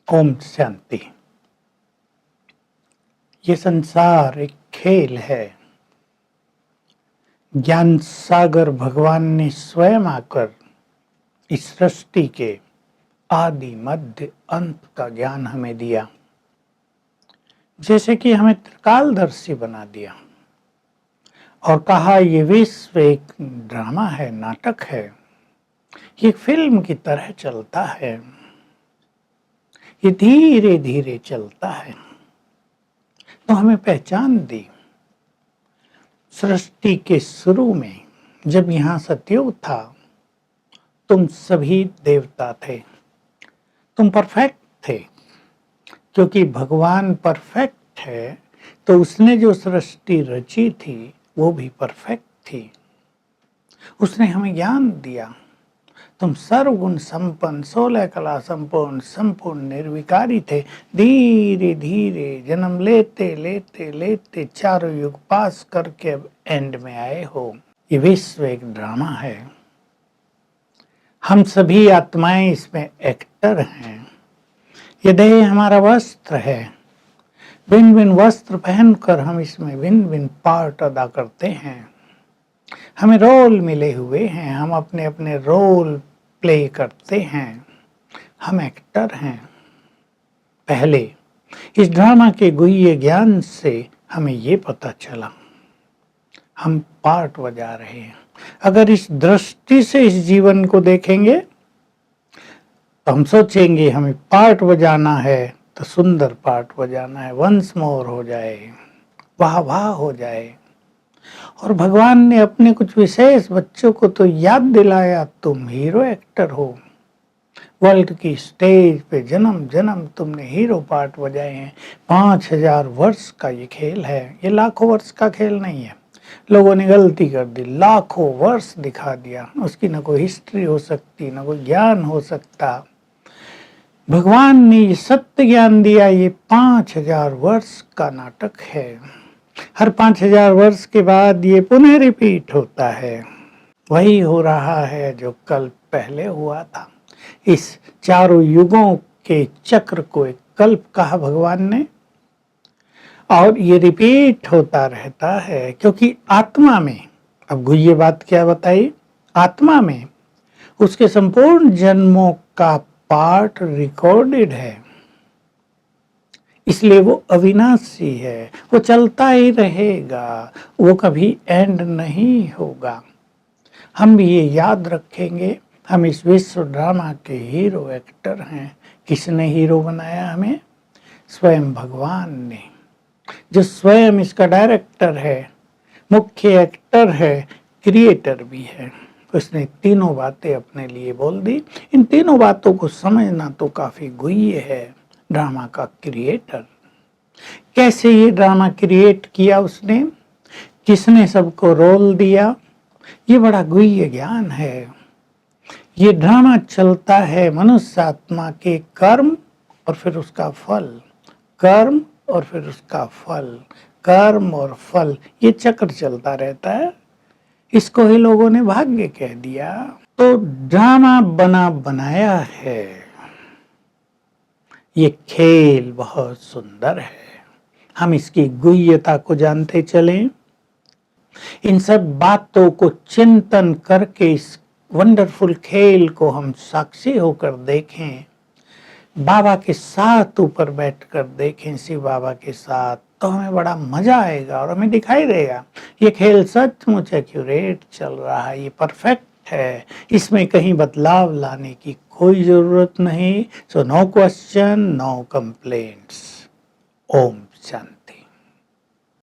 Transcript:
ओम शांति। ये संसार एक खेल है। ज्ञान सागर भगवान ने स्वयं आकर इस सृष्टि के आदि मध्य अंत का ज्ञान हमें दिया, जैसे कि हमें त्रिकालदर्शी बना दिया और कहा ये विश्व एक ड्रामा है, नाटक है, ये फिल्म की तरह चलता है, ये धीरे धीरे चलता है। तो हमें पहचान दी। सृष्टि के शुरू में जब यहाँ सतयुग था, तुम सभी देवता थे, तुम परफेक्ट थे। क्योंकि भगवान परफेक्ट है तो उसने जो सृष्टि रची थी वो भी परफेक्ट थी। उसने हमें ज्ञान दिया। तुम सर्वगुण संपन्न, 16 कला संपूर्ण, संपूर्ण निर्विकारी थे। धीरे धीरे जन्म लेते लेते लेते चारों युग पास करके अब एंड में आए हो। ये विश्व एक ड्रामा है। हम सभी आत्माएं इसमें एक्टर हैं। ये देह हमारा वस्त्र है। भिन्न भिन्न वस्त्र पहनकर हम इसमें भिन्न भिन्न पार्ट अदा करते हैं। हमें रोल मिले हुए हैं, हम अपने अपने रोल प्ले करते हैं। हम एक्टर हैं। पहले इस ड्रामा के गुह्य ज्ञान से हमें ये पता चला हम पार्ट बजा रहे हैं। अगर इस दृष्टि से इस जीवन को देखेंगे तो हम सोचेंगे हमें पार्ट बजाना है तो सुंदर पार्ट बजाना है, वंस मोर हो जाए, वाह वाह हो जाए। और भगवान ने अपने कुछ विशेष बच्चों को तो याद दिलाया, तुम हीरो एक्टर हो। वर्ल्ड की स्टेज पे जन्म जन्म तुमने हीरो पार्ट बजाए हैं। 5000 वर्ष का ये खेल है, ये लाखों वर्ष का खेल नहीं है। लोगों ने गलती कर दी, लाखों वर्ष दिखा दिया। उसकी न कोई हिस्ट्री हो सकती, न कोई ज्ञान हो सकता। भगवान ने ये सत्य ज्ञान दिया, ये 5000 वर्ष का नाटक है। हर 5000 वर्ष के बाद ये पुनः रिपीट होता है। वही हो रहा है जो कल पहले हुआ था। इस चारों युगों के चक्र को एक कल्प कहा भगवान ने, और ये रिपीट होता रहता है। क्योंकि आत्मा में, अब गुह्य बात क्या बताई, आत्मा में उसके संपूर्ण जन्मों का पार्ट रिकॉर्डेड है। इसलिए वो अविनाशी है, वो चलता ही रहेगा, वो कभी एंड नहीं होगा। हम भी ये याद रखेंगे, हम इस विश्व ड्रामा के हीरो एक्टर हैं। किसने हीरो बनाया हमें? स्वयं भगवान ने, जो स्वयं इसका डायरेक्टर है, मुख्य एक्टर है, क्रिएटर भी है। उसने तीनों बातें अपने लिए बोल दी। इन तीनों बातों को समझना तो काफी गुह्य है। ड्रामा का क्रिएटर, कैसे ये ड्रामा क्रिएट किया उसने, किसने सबको रोल दिया, ये बड़ा गुह्य ज्ञान है। ये ड्रामा चलता है मनुष्य आत्मा के कर्म और फिर उसका फल, कर्म और फिर उसका फल, कर्म और फल, ये चक्र चलता रहता है। इसको ही लोगों ने भाग्य कह दिया। तो ड्रामा बना बनाया है। ये खेल बहुत सुंदर है। हम इसकी गुह्यता को जानते चलें, इन सब बातों को चिंतन करके इस वंडरफुल खेल को हम साक्षी होकर देखें, बाबा के साथ ऊपर बैठकर देखें, शिव बाबा के साथ, तो हमें बड़ा मजा आएगा और हमें दिखाई देगा ये खेल सचमुच एक्यूरेट चल रहा है, ये परफेक्ट है, इसमें कहीं बदलाव लाने की कोई जरूरत नहीं। So no question, no complaints. ओम शांति।